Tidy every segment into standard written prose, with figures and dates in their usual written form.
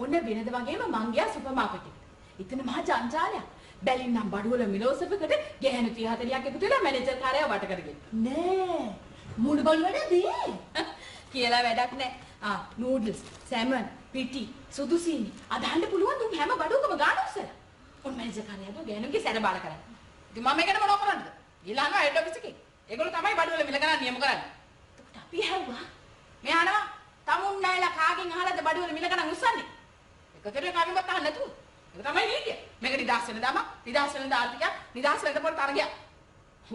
ඔන්න වෙනද වගේම මං ගියා සුපර් මාකට් එකට. එතන මහා ජංජාලයක්. බැලින්නම් බඩුවල මිලෝසපකට ගෑනු 30 40ක් එකතු වෙලා මැනේජර් කාර්යය වට කරගෙන. නෑ. මුණු බල් වැඩද? කියලා වැඩක් නෑ. නූඩල්ස්, සැමන්, පිටි, සුදු සීනි. අදහන්න පුළුවන් දුන් හැම බඩුවකම ගාන උස්සලා. ඔන්න මැනේජර් කාර්යය ගෑනුන්ගේ සැර බාල කරන්නේ. ඉතින් මම මේකට මොනව කරන්නද? ඊළඟ හෙඩ් ඔෆිස් එකේ. ඒගොල්ලෝ තමයි බඩුවල මිල ගණන් නියම කරන්නේ. එතකොට අපි හැව්වා. මේ අහනවා තමුන් නැයලා කාගෙන් අහලාද බඩුවල මිල ගණන් උස්සන්නේ? එකතර කාගෙන්වත් අහන්න නැතුව. ඒක තමයි නීතිය. මේක නිදාස් වෙන දාම, නිදාස් වෙන ආර්ථිකයක්, නිදාස් වෙන පොල් තරගයක්.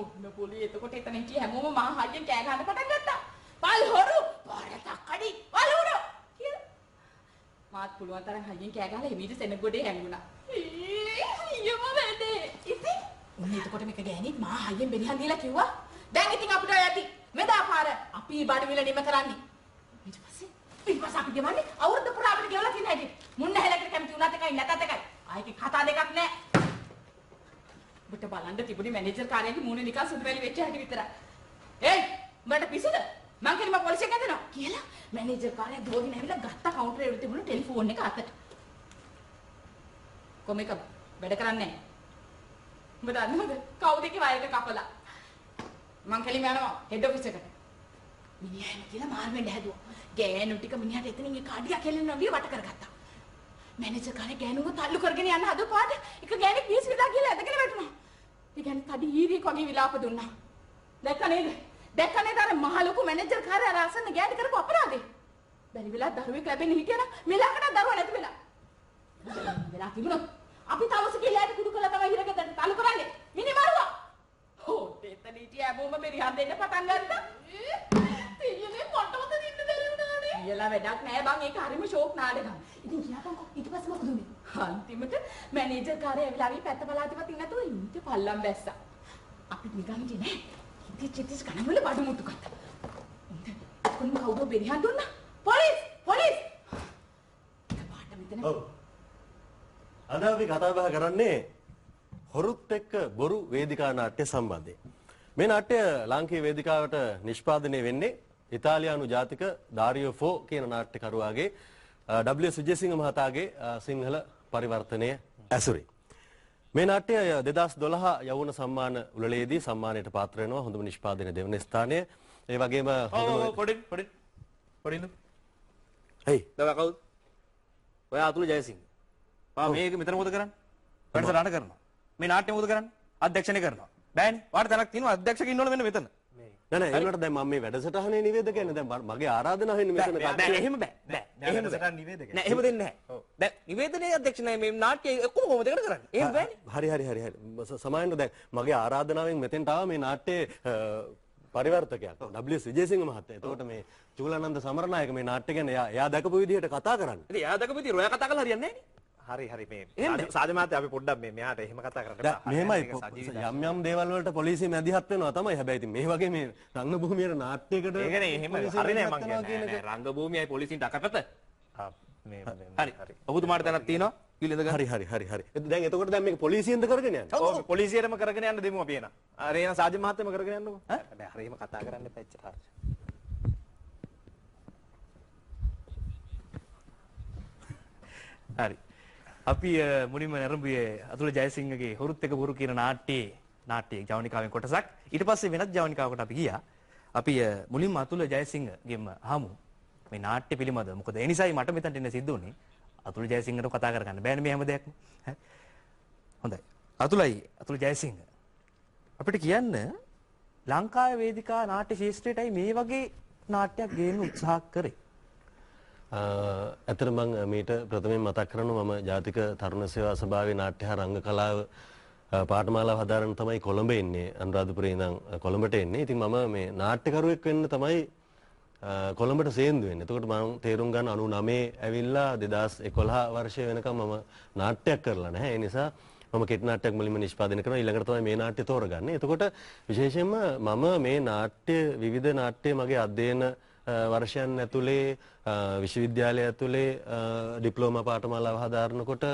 ඔන්න පොලි එතකොට එතන හිටිය හැමෝම මහා හයියෙන් කෑ ගහන්න පටන් ගත්තා. "පල් හොරු, පාරතක්කඩි, පල් හොරු" කියලා. මාත් පුළුවන් තරම් හයියෙන් කෑ ගහලා එමීට සෙනග ගොඩේ හැංගුණා. ඊයම වැඩේ. ඉතින් ඔන්න එතකොට මේක ගෑණිත් මහා හයියෙන් බෙරිහන් දීලා කිව්වා, "දැන් ඉතින් අපිට යටි. මෙදා පාර අපි බඩවිල නිම කරන්නේ." ඊට පස්සේ අපි ගෙවන්නේ අවුරුදු පුරා අපිට ගෙවලා තියෙන හැටි. මුන්න හැලකට කැමති උනත් එකයි නැතත් එකයි. ආයේ කතා දෙකක් නැහැ. ඔබට බලන්න තිබුණේ මැනේජර් කාර්යයේ මූණ නිකන් සුදු වැලි වෙච්ච හැටි විතරයි. "ඒයි, උඹට පිසුද? මං කෙලිම පොලිසියට ඇදෙනවා." කියලා මැනේජර් කාර්යය දුවගෙන ඇවිල්ලා ගත්ත කවුන්ටරේ උඩ තිබුණු ටෙලිෆෝන් එක අතට. කොමේක වැඩ කරන්නේ නැහැ. උඹ දන්නවද? කවුද ඒකේ වයර් එක කපලා? මං කෙලිම යනවා හෙඩ් ඔෆිස් එකට. මිනිහා එන්න කියලා මාර්වෙන්න හැදුවා. ගෑනු ටික මිනිහට එතනින් ඒ කාඩියක් හෙලෙන්න වගේ වට කරගත්තා. මැනේජර් කාර්යය ගෑනුව තල්ලු කරගෙන යන්න හදපාට එක ගෑණෙක් පීස් විදා කියලා ඇදගෙන වැටුණා. ඒ ගෑණි තඩි ඊරියෙක් වගේ විලාප දුන්නා. දැක්ක නේද? දැක්ක නේද අර මහ ලොකු මැනේජර් කාර්යය අර අසන්න ගෑණි කරපු අපරාධේ. බැරි වෙලා දරුවෙක් ලැබෙන්න හිටියනම් මෙලාකට දරුවා නැති වෙලා. වෙලා තිබුණා. අපි තවස කියලා ඇටි කුඩු කළා තමයි හිරගෙදර තල්ලු කරන්නේ. මිනි මරුවා. හෝ දෙතන හිටිය හැමෝම මෙරිහන් දෙන්න පටන් ගත්තා. තීයනේ පොට්ටවත දින්න බැරි වුණානේ. කියලා වැඩක් නෑ බං ඒක හරිම ෂෝක් නාඩගම්. ඉතින් කියපන්කො ඊට පස්සේ මොකද උනේ? අන්තිමට මැනේජර් කාර්යය ඇවිල්ලා අපි පැත්ත බලාතිවත් ඉන්නතෝ ඉන්ට පල්ලම් බැස්සා. අපි නිකන් ඉන්නේ නෑ. ඉතින් චිටිස් ගණන් වල බඩු මුට්ටු ගත්තා. කොන්න කවුද බෙරිහන් දුන්නා? පොලිස්! පාට මෙතන. ඔව්. අද අපි කතා බහ කරන්නේ හොරුත් එක්ක බොරු වේදිකා නාට්‍ය සම්බන්ධයෙන්. මේ නාට්‍ය ලාංකීය වේදිකාවට නිෂ්පාදනය වෙන්නේ ඉතාලියානු ජාතික ඩාරියෝ ෆෝ කියන නාට්‍යකරුවාගේ W සුජේසිංහ මහතාගේ සිංහල පරිවර්තනය ඇසුරින්. මේ නාට්‍ය 2012 යවුන සම්මාන උළෙලේදී සම්මානයට පාත්‍ර වෙනවා හොඳම නිෂ්පාදනය දෙවන ස්ථානය. ඒ වගේම පොඩින් හයි දව කවුද? ඔයා අතුල ජයසිංහ. මේක මෙතන මොකද කරන්නේ? වැඩසටහන කරනවා. මේ නාට්‍ය මොකද කරන්නේ? අධ්‍යක්ෂණය කරනවා. බෑනේ. වාට තැනක් තියෙනවා අධ්‍යක්ෂක ඉන්නවනේ මෙන්න මෙතන. නෑ ඒකට දැන් මම මේ වැඩසටහනේ නිවේදකයනේ දැන් මගේ ආරාධනාවෙන් මෙතන බෑ එහෙම බෑ. එහෙම වැඩසටහන නිවේදකයා. නෑ එහෙම දෙන්නේ නැහැ. දැන් නිවේදනයේ අධ්‍යක්ෂණය මේ නාට්‍ය ඔක්කොම කොහොමද එකට කරන්නේ? එහෙම බෑනේ. හරි. සමායන්න දැන් මගේ ආරාධනාවෙන් මෙතෙන්ට ආවා මේ නාට්‍යයේ පරිවර්තකයක් W විජේසිංහ මහත්තයා. එතකොට මේ චූලානන්ද සමරනායක මේ නාට්‍ය ගැන එයා දැකපු විදිහට කතා කරන්නේ. ඉතින් එයා දැකපු විදිහට ඔයා කතා කරලා හරියන්නේ නැහැ නේ. හරි මේ සාජ මහත්තයා අපි පොඩ්ඩක් මෙයාට එහෙම කතා කරන්න එපා. මෙහෙමයි යම් දේවල් වලට පොලිසිය මැදිහත් වෙනවා තමයි. හැබැයි ඉතින් මේ වගේ මේ රංගභූමියේ නාට්‍යයකට ඒකනේ එහෙම හරි නෑ මං කියන්නේ. රංගභූමියයි පොලිසියට අකපැත. හරි. ඔබතුමාට දැනක් තියෙනවා. හරි. දැන් එතකොට දැන් මේක පොලිසියෙන්ද කරගෙන යන්නේ? ඔව් පොලිසියටම කරගෙන යන්න දෙමු අපි එන. රේන සාජ මහත්තයම කරගෙන යන්නකෝ. බෑ හරිම කතා කරන්න එපා එච්චර. හරි. අපි මුලින්ම ආරම්භයේ අතුල ජයසිංහගේ හොරුත් එක බොරු කියන නාට්‍යයේ ජවනිකාවෙන් කොටසක්. ඊට පස්සේ වෙනත් ජවනිකාවකට අපි ගියා. අපි මුලින්ම අතුල ජයසිංහගෙම අහමු මේ නාට්‍ය පිළිබඳව. මොකද ඒ නිසායි මට මෙතනට එන්න සිද්ධ වුණේ. අතුල ජයසිංහට කතා කරගන්න බෑනේ මේ හැම දෙයක්ම. හොඳයි. අතුල ජයසිංහ අපිට කියන්න ලංකාවේ වේදිකා නාට්‍ය ශාස්ත්‍රයටයි මේ වගේ නාට්‍යයක් ගේන්න උත්සාහ කරේ. ඇත්තට මම මීට ප්‍රථමයෙන් මතක් කරනවා මම ජාතික තරුණ සේවා සභාවේ නාට්‍ය හා රංග කලාව පාඨමාලාව හදාරන්න තමයි කොළඹ එන්නේ. අනුරාධපුරේ ඉඳන් කොළඹට එන්නේ. ඉතින් මම මේ නාට්‍යකරුවෙක් වෙන්න තමයි කොළඹට සේන්දු වෙන්නේ. එතකොට මම තේරුම් ගන්න 99 ඇවිල්ලා 2011 වර්ෂය වෙනකම් මම නාට්‍යයක් කරලා නැහැ. ඒ නිසා මම කෙටි නාට්‍යයක් මුලින්ම නිෂ්පාදනය කරනවා. ඊළඟට තමයි මේ නාට්‍ය තෝරගන්නේ. එතකොට විශේෂයෙන්ම මම මේ නාට්‍ය විවිධ නාට්‍ය මගේ අධ්‍යයන වර්ෂයන් ඇතුලේ විශ්වවිද්‍යාලය ඇතුලේ ඩිප්ලෝමා පාඨමාලාව හදාරනකොට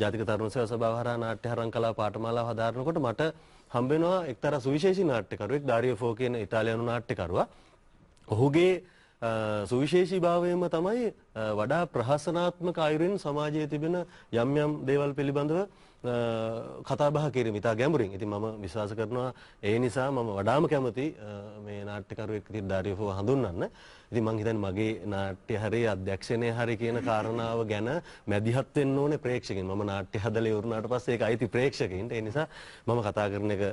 ජාතික තරුණ සේවා සභාව හරහා නාට්‍ය හරං කලා පාඨමාලාව හදාරනකොට මට හම්බ වෙනවා එක්තරා සුවිශේෂී නාට්‍යකරුවෙක් ඩාරියෝ ෆෝ කියන ඉතාලියානු නාට්‍යකරුවා. ඔහුගේ සුවිශේෂී භාවයම තමයි වඩා ප්‍රහසනාත්මක අයුරින් සමාජයේ තිබෙන යම් යම් දේවල් පිළිබඳව කතා බහ කිරීම ඉතා ගැඹුරින්. ඉතින් මම විශ්වාස කරනවා ඒ නිසා මම වඩාම කැමති මේ නාට්‍යකරුවෙක් විදිහට ඩාරියෝෆව හඳුන්වන්න. ඉතින් මම හිතන්නේ මගේ නාට්‍ය හරි අධ්‍යක්ෂණය හරි කියන කාරණාව ගැන මැදිහත් වෙන්න ඕනේ ප්‍රේක්ෂකයන්. මම නාට්‍ය හදලා ඉවරනාට පස්සේ ඒක අයිති ප්‍රේක්ෂකයින්ට. ඒ නිසා මම කතා කරන එක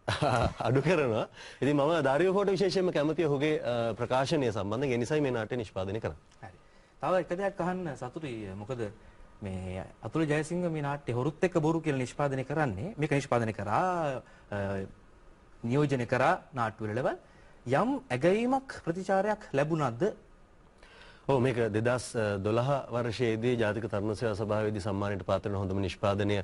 අඩු කරනවා. ඉතින් මම ඩාරියෝෆෝට විශේෂයෙන්ම කැමති ඔහුගේ ප්‍රකාශනය සම්බන්ධයෙන්. ඒ නිසායි මේ නාට්‍ය නිෂ්පාදනය කරන්නේ. හරි. තව එක දෙයක් අහන්න සතුටුයි. මොකද මේ අතුල ජයසිංහ මේ නාට්‍ය හොරුත් එක්ක බොරු කියලා නිෂ්පාදනය කරන්නේ. මේක නිෂ්පාදනය කරා නියෝජනය කරා නාට්‍යවල යම් ඇගයීමක් ප්‍රතිචාරයක් ලැබුණාද? ඔව් මේක 2012 වර්ෂයේදී ජාතික තරුණ සේවා සභාවේදී සම්මානයට පාත්‍ර වෙන හොඳම නිෂ්පාදනය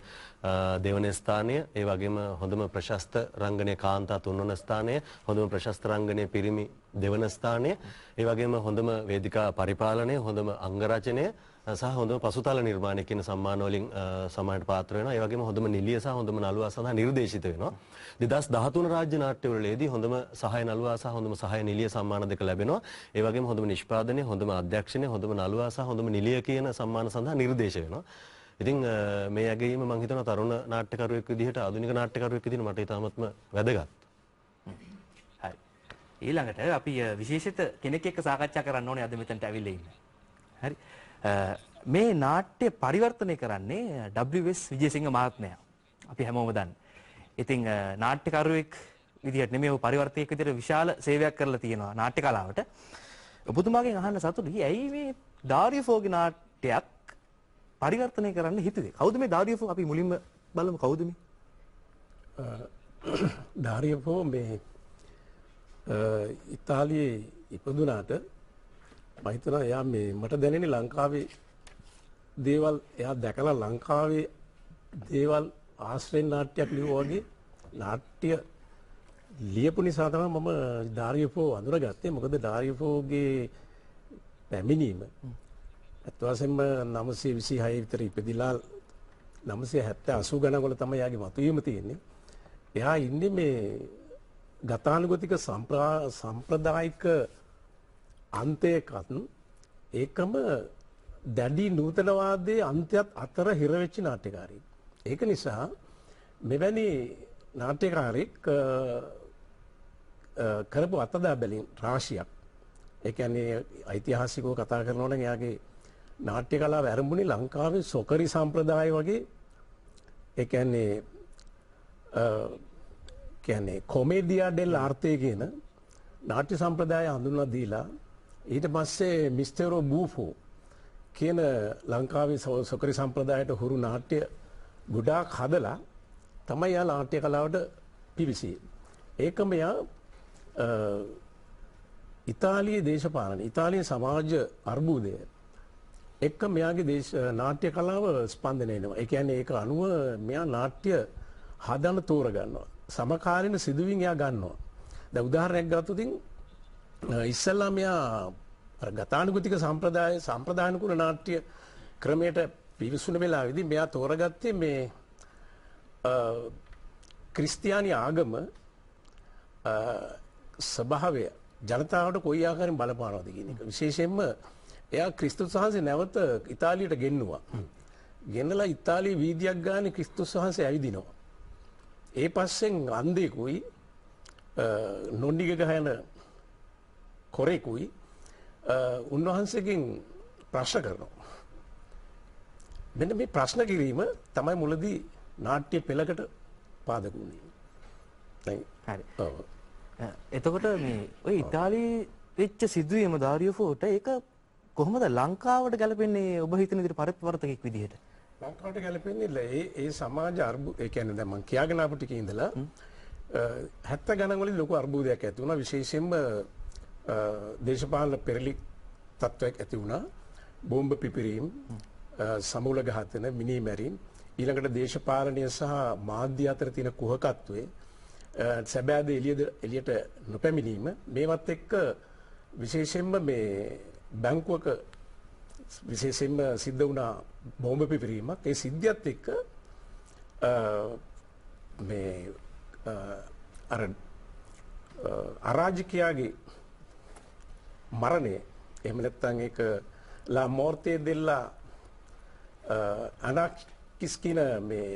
දෙවන ස්ථානය, ඒ වගේම හොඳම ප්‍රශස්ත රංගනයේ කාන්තා තුන්වන ස්ථානය, හොඳම ප්‍රශස්ත රංගනයේ පිරිමි දෙවන ස්ථානය, ඒ වගේම හොඳම වේදිකා පරිපාලනය, හොඳම අංගරචනය සහ හොඳම පසුතල නිර්මාණය කියන සම්මාන වලින් සම්මානයට පාත්‍ර වෙනවා. ඒ වගේම හොඳම නිළිය සහ හොඳම නළුවා සඳහා නිර්දේශිත වෙනවා. 2013 රාජ්‍ය නාට්‍යවලදී හොඳම සහාය නළුවා සහ හොඳම සහාය නිළිය සම්මාන දෙක ලැබෙනවා. ඒ වගේම හොඳම නිෂ්පාදනය, හොඳම අධ්‍යක්ෂණය, හොඳම නළුවා සහ හොඳම නිළිය කියන සම්මාන සඳහා නිර්දේශ වෙනවා. ඉතින් මේ යැගීම මම හිතනවා තරුණ නාට්‍යකරුවෙක් විදිහට, ආධුනික නාට්‍යකරුවෙක් විදිහට මට ඉතාමත්ම වැදගත්. හරි. ඊළඟට අපි විශේෂිත කෙනෙක් එක්ක සාකච්ඡා කරන්න ඕනේ අද මෙතනට ඇවිල්ලා ඉන්නේ. හරි. මේ නාට්‍ය පරිවර්තනය කරන්නේ WS විජේසිංහ මහත්මයා. අපි හැමෝම දන්නේ. ඉතින් නාට්‍යකරුවෙක් විදිහට නෙමෙයි පරිවර්තකයෙක් විදිහට විශාල සේවයක් කරලා තියෙනවා නාට්‍ය කලාවට. ඔබතුමාගෙන් අහන්න සතුටුයි. ඇයි මේ ඩාරියෝෆෝගේ නාට්‍යයක් පරිවර්තනය කරන්න හිතුවේ? කවුද මේ ඩාරියෝෆෝ? අපි මුලින්ම බලමු කවුද මේ? ඩාරියෝෆෝ මේ ඉතාලියේ ඉපදුනාට මම හිතනවා එයා මේ මට දැනෙන්නේ ලංකාවේ දේවල් එයා දැකලා ලංකාවේ දේවල් ආශ්‍රයෙන් නාට්‍යයක් ලියුවා වගේ නාට්‍ය ලියපු නිසා තමයි මම ඩාරියෝෆෝ අඳුරගත්තේ. මොකද ඩාරියෝෆෝගේ පැමිණීම අත් වශයෙන්ම 926 විතර ඉපදිලා 970 80 ගණන් වල තමයි යාගේ මතුවීම තියෙන්නේ. එයා ඉන්නේ මේ ගතානුගතික සම්ප්‍රදායික අන්තයකත් ඒකම දැඩි නූතනවාදයේ අන්තයත් අතර හිර වෙච්ච නාට්‍යකාරයෙක්. ඒක නිසා මෙවැනි නාට්‍යකාරයෙක් කරපු අතදා බැලින් රාශියක්. ඒ කියන්නේ ඓතිහාසිකව කතා කරනවා නම් එයාගේ නාට්‍ය කලාව ආරම්භුනේ ලංකාවේ සොකරි සම්ප්‍රදාය වගේ. ඒ කියන්නේ කොමේඩියා ඩෙල් ආර්ටේ කියන නාට්‍ය සම්ප්‍රදාය හඳුන්වා දීලා ඊට පස්සේ මිස්ටරෝ බූෆෝ කියන ලංකාවේ සොකරි සම්ප්‍රදායට හුරු නාට්‍ය ගොඩාක් හදලා තමයි යා නාට්‍ය කලාවට පිවිසියේ. ඒකම යා ඉතාලියේ දේශපාලන, ඉතාලියේ සමාජ අර්බුදය එක්ක මෙයාගේ නාට්‍ය කලාව ස්පන්දනය වෙනවා. ඒ කියන්නේ ඒක අනුව මෙයා නාට්‍ය හදන්න තෝරගන්නවා. සමකාලීන සිදුවීම් එයා ගන්නවා. දැන් උදාහරණයක් ගත්තොත් ඉස්සල්ලා මෙයා ගතානුගතික සම්ප්‍රදායනුකූල නාට්‍ය ක්‍රමයට පිවිසුන වෙලාවේදී මෙයා තෝරගත්තේ මේ ක්‍රිස්තියානි ආගම ස්වභාවය ජනතාවට කොයි ආකාරයෙන් බලපානවද කියන එක. විශේෂයෙන්ම එයා ක්‍රිස්තුස් වහන්සේ නැවත ඉතාලියට ගෙන්නුවා. ගෙන්නලා ඉතාලියේ වීදියක් ගානේ ක්‍රිස්තුස් වහන්සේ ඇවිදිනවා. ඒ පස්සෙන් අන්ධෙකුයි නොන්ඩිග ගහන කොරෙකුයි උන්වහන්සේගෙන් ප්‍රශ්න කරනවා. මෙන්න මේ ප්‍රශ්න කිරීම තමයි මුලදී නාට්‍ය පෙළකට පාදක වුණේ. හරි. එතකොට මේ ඔය ඉතාලියේ වෙච්ච සිදුවීම ඩාරියෝෆෝට ඒක කොහොමද ලංකාවට ගැලපෙන්නේ ඔබ හිතන විදිහට පරිවර්තකෙක් විදිහට? ලංකාවට ගැලපෙන්නේ ඒ සමාජ ඒ කියන්නේ දැන් මම කියාගෙන ආපු ටිකේ ඉඳලා 70 ගණන් වලින් ලොකු අර්බුදයක් ඇති වුණා. විශේෂයෙන්ම දේශපාලන පෙරලි තත්ත්වයක් ඇති වුණා. බෝම්බ පිපිරීම්, සමූල ඝාතන, මිනිමැරීම්, ඊළඟට දේශපාලනය සහ මාධ්‍ය අතර තියෙන කුහකත්වයේ සැබෑද එළියට නොපැමිණීම මේවත් එක්ක විශේෂයෙන්ම මේ බැංකුවක විශේෂයෙන්ම සිද්ධ වුණා බෝම්බ පිපිරීමක්. ඒ සිද්ධියත් එක්ක මේ අර අරාජිකයාගේ මරණය එහෙම නැත්නම් ඒක ලා මෝර්තේ දෙල්ලා අනාකිස් කියන මේ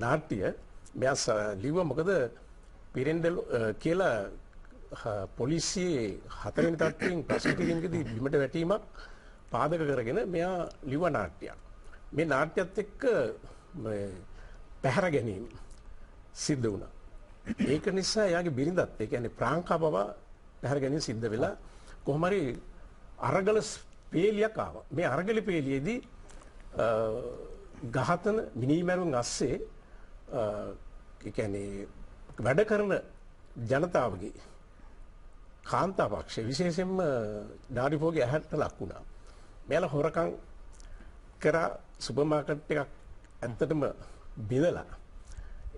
නාට්‍ය මෙයා ලිව්වා මොකද පිරෙන්ඩල් කියලා පොලිසියේ 4 වෙනි තත්ත්වයෙන් ප්‍රශ්න කිරීමකදී බිමට වැටීමක් පාදක කරගෙන මෙයා ලිව්වා නාට්‍යයක්. මේ නාට්‍යයත් එක්ක පැහැර ගැනීම සිද්ධ වුණා. ඒක නිසා එයාගේ බිරිඳත් ඒ කියන්නේ ප්‍රාංකා බව පැහැර ගැනීම සිද්ධ වෙලා කොහොම හරි අරගල පේලියක් ආවා. මේ අරගල පේලියේදී ගහතන මිනිමරුන් අස්සේ ඒ කියන්නේ වැඩ කරන ජනතාවගේ කාන්තා පක්ෂය විශේෂයෙන්ම ඩාඩිපෝගේ ඇහැට ලක් වුණා. මෙයාලා හොරකම් කරා සුපර් මාකට් එකක් ඇත්තටම බිඳලා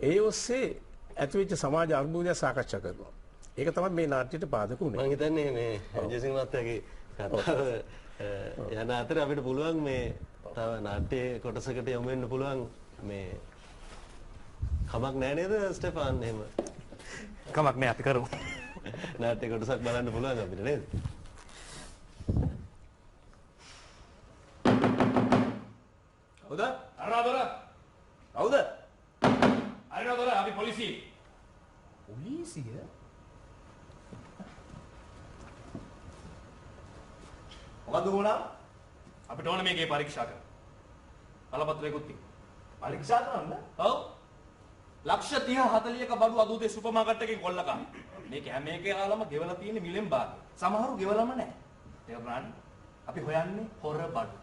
ඒ ඔස්සේ ඇතිවෙච්ච සමාජ අර්බුදය සාකච්ඡා කරනවා. ඒක තමයි මේ නාට්‍යයට පාදක වුණේ. මම හිතන්නේ මේ ජයසිංහ මහත්තයාගේ කතාව යන අතර අපිට පුළුවන් මේ තව නාට්‍ය කොටසකට යමු වෙන්න පුළුවන් මේ කමක් නැහැ නේද ස්ටෙෆාන් එහෙම කමක් නෑ අපි කරමු. නාට්‍ය කොටසක් බලන්න පුළුවන් අපිට නේද? කවුද? අරාදොර. කවුද? අරාදොර අපි පොලිසිය. පොලිසිය? මොකද වුණා? අපිට ඕන මේකේ පරීක්ෂා කරන්න. බලපත්‍රයකුත් තියෙනවා. පරීක්ෂා කරන්න? ඔව්. ලක්ෂ 30 40ක බඩු අදූතේ සුපර් මාකට් එකෙන් කොල්ලකම්. මේක හැම එකේම ගෙවලා තියෙන්නේ මිලෙන් භාගය. සමහරු ගෙවලම නැහැ. ඒක බලන්න. අපි හොයන්නේ හොර බඩු.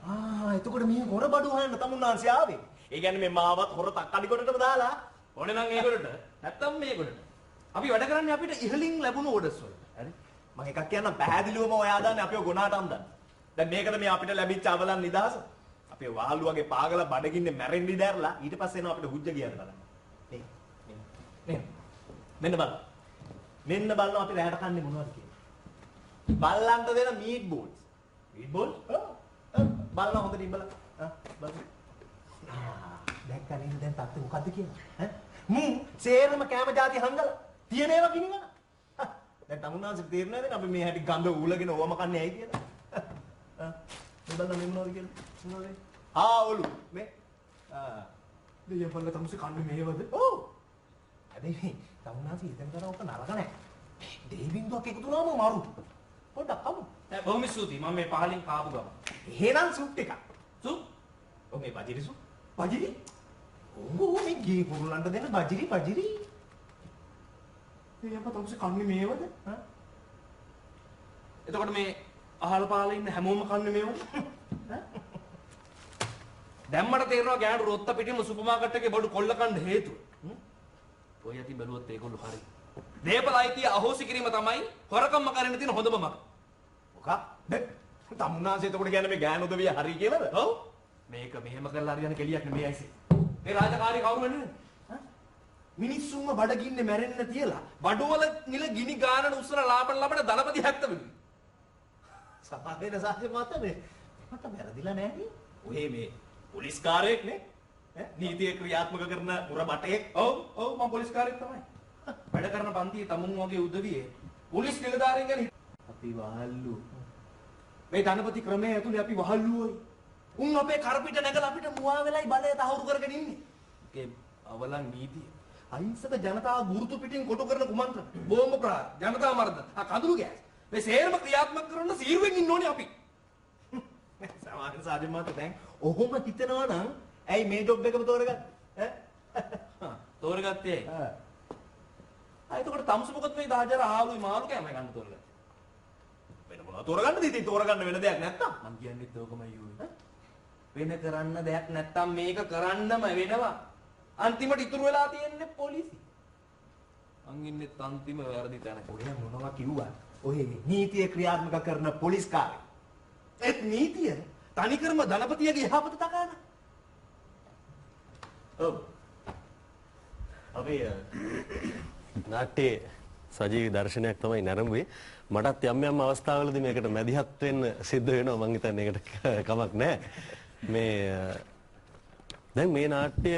එතකොට මේ හොර බඩු හොයන්න තමුන්නාන්සේ ආවේ. ඒ කියන්නේ මේ මාවත් හොර තක්කඩි කොටටම දාලා ඕනේ නම් ඒගොල්ලට නැත්තම් මේගොල්ලට. අපි වැඩ කරන්නේ අපිට ඉහලින් ලැබුණු ඕඩර්ස් වල. හරි. මම එකක් කියන්නම් පැහැදිලිවම ඔයා දාන්නේ අපිව ගොනාටම් දාන්න. දැන් මේකට මේ අපිට ලැබිච්ච අවලන් නිදහස. අපේ වාල්ලු වගේ පාගල බඩගින්නේ මැරෙන්න ඉඳලා ඊට පස්සේ එනවා අපිට හුජ්ජ ගියද බලන්න. මෙන්න බලන්න. මෙන්න බලන්න අපි රැයට කන්නේ මොනවද කියලා. බල්ලන්ට දෙන මීට් බෝල්ස්. Meet ball? බලන්න හොඳට ඉබල. බලන්න. දැක්කනේ දැන් තාත්තේ මොකද්ද කියන්නේ? සේරම කැම જાති හංගලා තියෙන ඒවා ගිනිනවා. දැන් තමුන්නාන්සේ තේරෙන්නේ නැද්ද අපි මේ හැටි ගඳ ඌලගෙන ඕවම කන්නේ ඇයි කියලා? මේ බලන්න මේ මොනවද කියලා. මොනවද? ඔලු මේ දෙයියන් පල්ල තමුසේ කන්නේ මේවද? ඔව්. හැබැයි තමුන්නාන්සේ හිතෙන් කරා ඔක නරක නැහැ. දෙයිබින්දුවක් එකතු වුණාම මාරු. පොඩ්ඩක් කමු. බොහොම ස්තුතියි. මම මේ පහලින් කාපු ගම. එහෙනම් සුප් එකක්. සුප්? ඔව් මේ බජිරි සුප්. බජිරි? ඕ මේ ගේ කුරුල්ලන්ට දෙන බජිරි. දෙයියන් තමුසේ කන්නේ මේවද? එතකොට මේ අහල පහල ඉන්න හැමෝම කන්නේ මේවද? දැම්මට තේරෙනවා ගෑනු රොත්ත පිටින්ම සුපර් මාකට් එකේ බඩු කොල්ල කන්න හේතුව. ඔය යටි බැලුවොත් ඒගොල්ලෝ හරි. දේපල අයිතිය අහෝසි කිරීම තමයි හොරකම්ම කරන්න තියෙන හොඳම මඟ. මොකක්? තමුන්නාන්සේ එතකොට කියන්නේ මේ ගෑනු උදවිය හරි කියලාද? ඔව්. මේක මෙහෙම කරලා හරියන කෙලියක් නෙමෙයි අයිසේ. මේ රාජකාරී කවුරු වෙන්නේ? මිනිස්සුන්ව බඩගින්නේ මැරෙන්න තියලා බඩුවල නිල ගිනි ගානන උස්සන ලාභන ලබන දලපති 70 වෙනි. සපාදේන සාහිත්‍ය මාතනේ මට වැරදිලා නැහැ නේ. ඔය මේ පොලිස් කාර්යයක් නේ. නීතිය ක්‍රියාත්මක කරන මුර බටේක්. ඔව් මම පොලිස් කාර්යයක් තමයි. වැඩ කරන පන්තියේ තමුන් වගේ උදවියේ පොලිස් නිලධාරීන් ගැන අපි වහල්ලු. මේ ධනපති ක්‍රමයේ ඇතුලේ අපි වහල්ලුවෝයි. උන් අපේ කරපිට නැගලා අපිට මුවා වෙලයි බලය තහවුරු කරගෙන ඉන්නේ. ඒකේ අවලං නීතිය. අහිංසක ජනතාව ගුරුතු පිටින් කොටු කරන කුමන්ත්‍රණ, බෝම්බ ප්‍රහාර, ජනතා මර්ධන, කඳුළු ගෑස්. මේ සේරම ක්‍රියාත්මක කරන සීරුවෙන් ඉන්න ඕනේ අපි. සමාජ සාධ්‍ය මාත දැන් ඔහොම හිතනවා නම් ඇයි මේ ජොබ් එකම තෝරගත්තේ? තෝරගත්තේ. එතකොට තමුසු මොකද මේ 10000 ආලුයි මාළු කෑමයි ගන්න තෝරගත්තේ. වෙන මොනවද තෝරගන්නද? ඉතින් තෝරගන්න වෙන දෙයක් නැත්තම්. මං කියන්නේත් ඕකමයි යෝයි. වෙන කරන්න දෙයක් නැත්තම් මේක කරන්නම වෙනවා. අන්තිමට ඉතුරු වෙලා තියෙන්නේ පොලිසිය. මං ඉන්නේ අන්තිම වැරදි තැන. ඔය මොනවා කිව්වා? ඔය නීතිය ක්‍රියාත්මක කරන පොලිස් කාර්යය. ඒත් නීතිය තනිකරම ධනපතියගේ යහපත තකාන. ඔව්. අපි නාට්‍යයේ සජීවී දර්ශනයක් තමයි නැරඹුවේ. මටත් යම් අවස්ථාවලදී මේකට මැදිහත් වෙන්න සිද්ධ වෙනවා. මං හිතන්නේ ඒකට කමක් නැහැ. මේ දැන් මේ නාට්‍ය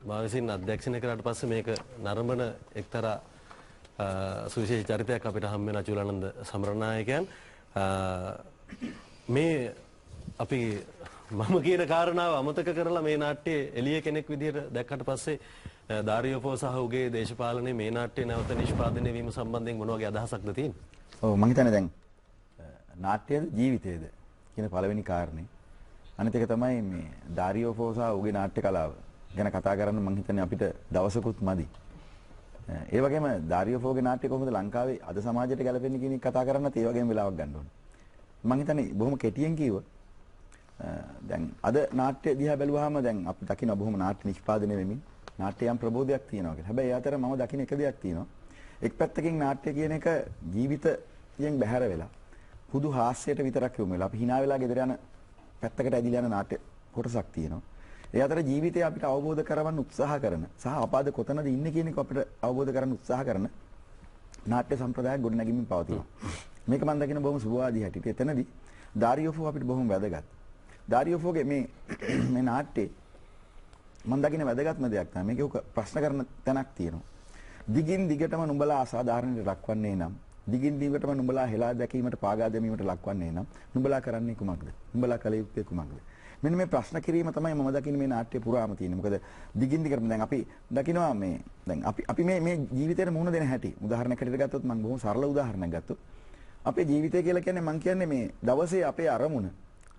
මා විසින් අධ්‍යක්ෂණය කරාට පස්සේ මේක නරඹන එක්තරා සුවිශේෂ චරිතයක් අපිට හම්බ වෙන අචුලානන්ද සමරනායකයන් මේ අපි මම කියන කාරණාව අමතක කරලා මේ නාට්‍යයේ එළිය කෙනෙක් විදිහට දැක්කට පස්සේ දාරියෝෆෝ සහ උගේ දේශපාලනයේ මේ නාට්‍ය නැවත නිෂ්පාදනය වීම සම්බන්ධයෙන් මොන වගේ අදහසක්ද තියෙන්නේ? ඔව් මම හිතන්නේ දැන් නාට්‍යයේද ජීවිතයේද කියන පළවෙනි කාරණේ. අනිත් එක තමයි මේ දාරියෝෆෝ සහ උගේ නාට්‍ය කලාව ගැන කතා කරන්න මම හිතන්නේ අපිට දවසකුත් මදි. ඒ වගේම දාරියෝෆෝගේ නාට්‍ය කොහොමද ලංකාවේ අද සමාජයට ගැලපෙන්නේ කියන එක කතා කරන්නත් ඒ වගේම වෙලාවක් ගන්න ඕනේ. මම හිතන්නේ බොහොම කෙටියෙන් කිව්ව දැන් අද නාට්‍ය දිහා බැලුවාම දැන් අපි දකින්න බොහොම නාට්‍ය නිෂ්පාදනය වෙමින් නාට්‍ය යම් ප්‍රබෝධයක් තියෙනවා කියලා. හැබැයි ඒ අතර මම දකින්න එක දෙයක් තියෙනවා. එක් පැත්තකින් නාට්‍ය කියන එක ජීවිතයෙන් බැහැර වෙලා පුදු හාස්‍යයට විතරක් යොමු වෙලා අපි hina වෙලා ගෙදර යන පැත්තකට ඇදිලා යන නාට්‍ය කොටසක් තියෙනවා. ඒ අතර ජීවිතය අපිට අවබෝධ කරවන්න උත්සාහ කරන සහ අපාද කොතනද ඉන්නේ කියන එක අපිට අවබෝධ කරගන්න උත්සාහ කරන නාට්‍ය සම්ප්‍රදායක් ගොඩනැගෙමින් පවතිනවා. මේක මම දකින බොහොම සුබවාදී හැටියට. එතනදී දාරියෝෆෝ අපිට බොහොම වැදගත්. දාරියෝෆෝගේ මේ නාට්‍යේ මම දකින වැදගත්ම දෙයක් තමයි මේක ප්‍රශ්න කරන තැනක් තියෙනවා. දිගින් දිගටම නුඹලා අසාධාරණයට ලක්වන්නේ නම් දිගින් දිගටම නුඹලා හෙලා දැකීමට පාගා දැමීමට ලක්වන්නේ නම් නුඹලා කරන්නේ කුමක්ද? නුඹලා කල යුත්තේ කුමක්ද? මෙන්න මේ ප්‍රශ්න කිරීම තමයි මම දකින්නේ මේ නාට්‍ය පුරාම තියෙන්නේ. මොකද දිගින් දිගටම දැන් අපි දකිනවා මේ දැන් අපි මේ ජීවිතේට මුහුණ දෙන හැටි. උදාහරණයකට ගත්තොත් මම බොහොම සරල උදාහරණයක් ගත්තොත් අපේ ජීවිතය කියලා කියන්නේ මම කියන්නේ මේ දවසේ අපේ අරමුණ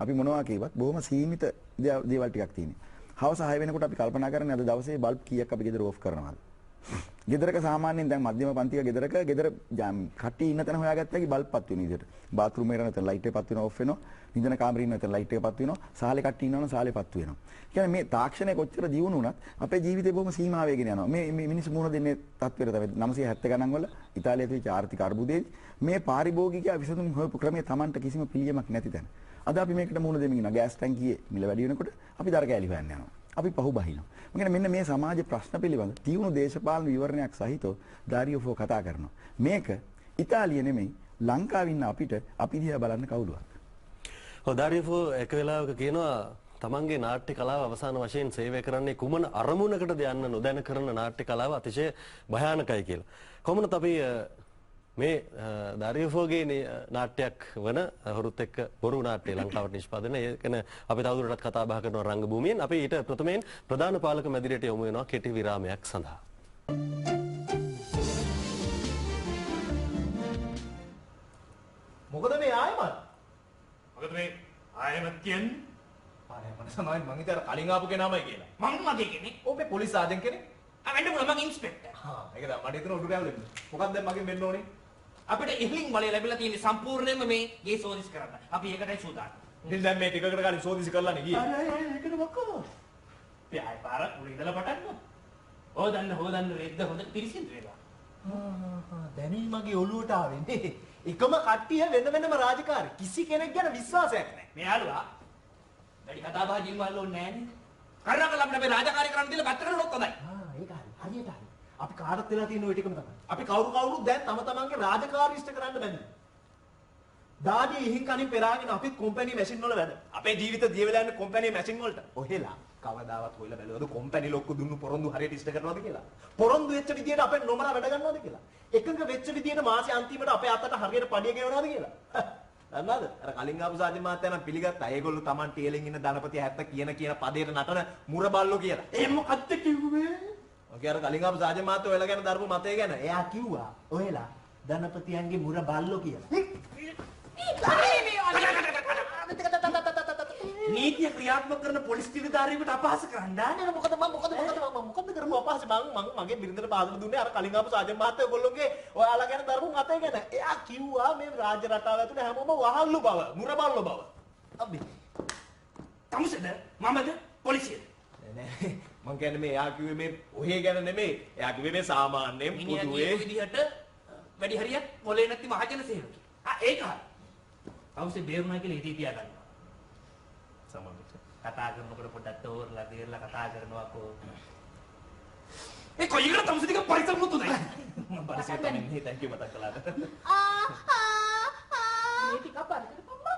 අපි මොනවා කියවත් බොහොම සීමිත දේවල් ටිකක් තියෙනවා. හවස 6 වෙනකොට අපි කල්පනා කරන්නේ අද දවසේ බල්බ් කීයක් අපි ගෙදර ඕෆ් කරනවද? ගෙදරක සාමාන්‍යයෙන් දැන් මධ්‍යම පන්තික ගෙදරක ගෙදර කට්ටිය ඉන්න තැන හොයාගත්තා කි බල්බ් පත් වෙන විදිහට. බාත් รู මේ නැත්නම් ලයිට් එක පත් වෙනවා ඕෆ් වෙනවා. නිදන කාමරේ ඉන්න නැත්නම් ලයිට් එක පත් වෙනවා. සාලේ කට්ටිය ඉන්නවනම් සාලේ පත් වෙනවා. කියන්නේ මේ තාක්ෂණය කොච්චර දියුණු වුණත් අපේ ජීවිතේ බොහොම සීමා වේගෙන යනවා. මේ මිනිස්සු මුහුණ දෙන්නේ තත්ත්වයට තමයි 970 ගණන් වල ඉතාලියේ තිබිච්ච ආර්ථික අර්බුදයේදී මේ පාරිභෝගික විසඳුම් හොයපු ක්‍රමයේ Tamanට කිසිම පිළියමක් නැති තැන. අද අපි මේකට මුහුණ දෙමින් ඉන්නවා. ගෑස් ටැංකියේ මිල වැඩි වෙනකොට අපි දර කෑලි හොයන්න යනවා. අපි පහු බහිනවා. මම මෙන්න මේ සමාජ ප්‍රශ්න පිළිබඳ තියුණු දේශපාලන විවරණයක් සහිතව දාරියෝෆෝ කතා කරනවා. මේක ඉතාලිය නෙමෙයි ලංකාවේ ඉන්න අපිට අපි දිහා බලන්න කවුරුවත්. ඔව් දාරියෝෆෝ එක වෙලාවක කියනවා තමන්ගේ නාට්‍ය කලාව අවසාන වශයෙන් සේවය කරන්නේ කුමන අරමුණකටද යන්න නොදැන කරන නාට්‍ය කලාව අතිශය භයානකයි කියලා. කොහොමද අපි මේ දාරියෝෆෝගේ නාට්‍යයක් වන හොරුත් එක්ක බොරු නාට්‍ය ලංකාවට නිෂ්පාදනය කරන අපි තවදුරටත් කතා බහ කරන රංගභූමියෙන් අපි ඊට ප්‍රථමයෙන් ප්‍රධාන පාලක මැදිරියට යොමු වෙනවා කෙටි විරාමයක් සඳහා. මොකද මේ ආයමත්? මොකද මේ ආයෙමත් කියන්නේ? අනේ මට සමාවෙන් මං හිතාර කලින් ආපු කෙනාමයි කියලා. මං මගේ කෙනෙක්. ඔබ මේ පොලිස් ආජන් කෙනෙක්? වෙන්න පුළුවන් මං ඉන්ස්පෙක්ටර්. හා ඒක තමයි මට හිතන උඩු රැවුලෙන්න. මොකක්ද දැන් මගෙන් වෙන්න ඕනේ? අපිට ඉහලින් බලය ලැබිලා තියෙන සම්පූර්ණයෙන්ම මේ ගේ සෝදිස් කරන්න. අපි ඒකටයි සූදානම්. ඉතින් දැන් මේ ටිකකට කලින් සෝදිසි කරලා නේ ගියේ. අර ඒකට මොකෝ? අපි ආයෙ පාරක් උඩ ඉඳලා පටන්නවා. හොදන්න රෙද්ද හොඳ පිරිසිදු වෙලා. දැනේ මගේ ඔළුවට ආවේ නේ. එකම කට්ටිය වෙන වෙනම රාජකාරී. කිසි කෙනෙක් ගැන විශ්වාසයක් නැහැ. මේ යාළුවා වැඩි කතා බහ ජීවල් ඕනේ නැහැ නේ. කරුණාකරලා අපිට මේ රාජකාරී කරන්න දීලා පැත්ත කරනොත් හොඳයි. ඒක හරියට හරි. අපි කාටත් වෙලා තියෙන ওই ටිකම තමයි. අපි කවුරුත් දැන් තම තමන්ගේ රාජකාරී ඉෂ්ට කරන්න බැඳිලා. දාඩිය ඉහින් කනින් පෙරාගෙන අපිත් කම්පැනි මැෂින් වල වැඩ. අපේ ජීවිත දිය වෙලා යන කම්පැනි මැෂින් වලට. ඔහෙලා කවදාවත් හොයලා බැලුවද කම්පැනි ලොක්කු දුන්නු පොරොන්දු හරියට ඉෂ්ට කරනවද කියලා? පොරොන්දු වෙච්ච විදියට අපෙන් නොමර වැඩ ගන්නවද කියලා? එකඟ වෙච්ච විදියට මාසේ අන්තිමට අපේ අතට හරියට පඩිය ගෙවනවද කියලා? දන්නවද? අර කලින් ආපු සාජි මාත්‍යා නම් පිළිගත්තා. ඒගොල්ලෝ Taman ටේලෙන් ඉන්න ධනපති 70 කියන පදේට නටන මුරබල්ලෝ කියලා. ඒ මොකද්ද කිව්වේ? ඔකේ අර කලින් ආපු සාජි මාත්‍යා ඔයලා ගැන දරපු මතය ගැන. එයා කිව්වා ඔයලා ධනපතියන්ගේ මුරබල්ලෝ කියලා. නීතිය ක්‍රියාත්මක කරන පොලිස් නිලධාරියෙකුට අපහාස කරන්න නෑ මොකද කරමු අපහාස මගේ බිරිඳට පාදලා දුන්නේ අර කලින් ආපු සාජන් මහත්තයා ඔයගොල්ලෝගේ ඔයාලා ගැන දරපු මතය ගැන. එයා කිව්වා මේ රාජ්‍ය රටාව ඇතුලේ හැමෝම වහල්ලු බව, මුරබල්ලු බව. අපි තමසද මමද පොලිසියද? නෑ මං කියන්නේ මේ එයා කිව්වේ මේ ඔහේ ගැන නෙමෙයි. එයා කිව්වේ මේ සාමාන්‍යයෙන් පුදුවේ විදිහට වැඩි හරියක් පොලේ නැති මහජන සේවකයෙක්. ඒක හරි. අවශ්‍ය බේරුණා කියලා ඉතින් තියාගන්නවා. සමහරවිට කතා කරනකොට පොඩ්ඩක් තෝරලා දෙරලා කතා කරනවාකෝ. ඒ කොයිකට තමසි ටික පරිසම් මුතුනේ. මම පරිසම් තමයි thank you මතක් කළාට. මේ ටික පරිසම් පම්මා.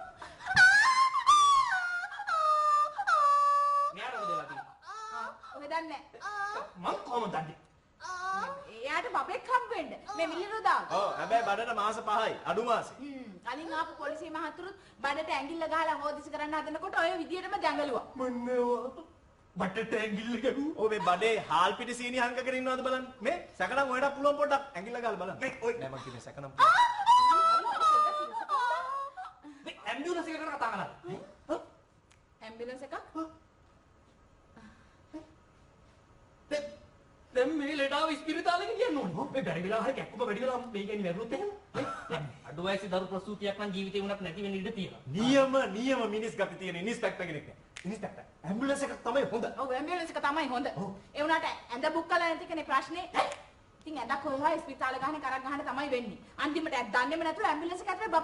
මෙයාට මොකද වෙලා තියෙන්නේ? ඔබ දන්නේ මං කොහොමද දන්නේ? එයාට බබෙක් හම්බ වෙන්න. මේ මිලිනු මාස 5යි අඩු මාසේ. කලින් ආපු පොලිසිය මහතුරුත් බඩට ඇඟිල්ල ගහලා හොදිසි කරන්න හදනකොට ඔය විදියටම දැඟලුවා. මොනවා? බඩට ඇඟිල්ල ගැහුවා. ඔය මේ බඩේ හාල් පිටි සීනි හංගගෙන ඉන්නවද බලන්න. මේ සැකනම් ඔයඩක් පුළුවන් පොඩ්ඩක් ඇඟිල්ල ගහලා බලන්න. මේ ඔය නෑ මං කියන්නේ සැකනම්. මේ ඇම්බියුලන්ස් එක ගැන කතා කරලා. ඇම්බියුලන්ස් එකක්? දැන් මේ ලෙඩාව ඉස්පිරිතාලෙක කියන්න ඕනේ. මේ බැරි වෙලා හරි කැක්කුම වැඩි වෙලා මේ කියන්නේ වැරුණොත් එහෙම. අඩු වයසේ දරු ප්‍රසූතියක් නම් ජීවිතේ උනත් නැති වෙන්න ඉඩ තියෙනවා. නියම මිනිස් ගති තියෙන ඉන්ස්පෙක්ටර් කෙනෙක් නෑ. ඉන්ස්පෙක්ටර් ඇම්බියුලන්ස් එකක් තමයි හොඳ. ඔව් ඇම්බියුලන්ස් එක තමයි හොඳ. ඒ වුණාට ඇඳ බුක් කළා නැති කෙනේ ප්‍රශ්නේ. ඉතින් ඇඳක් කොහොමද ඉස්පිරිතාලේ ගහන්නේ කරක් ගහන්න තමයි වෙන්නේ. අන්තිමට ඇත් දන්නේම නැතුව ඇම්බියුලන්ස් එක ඇතුලේ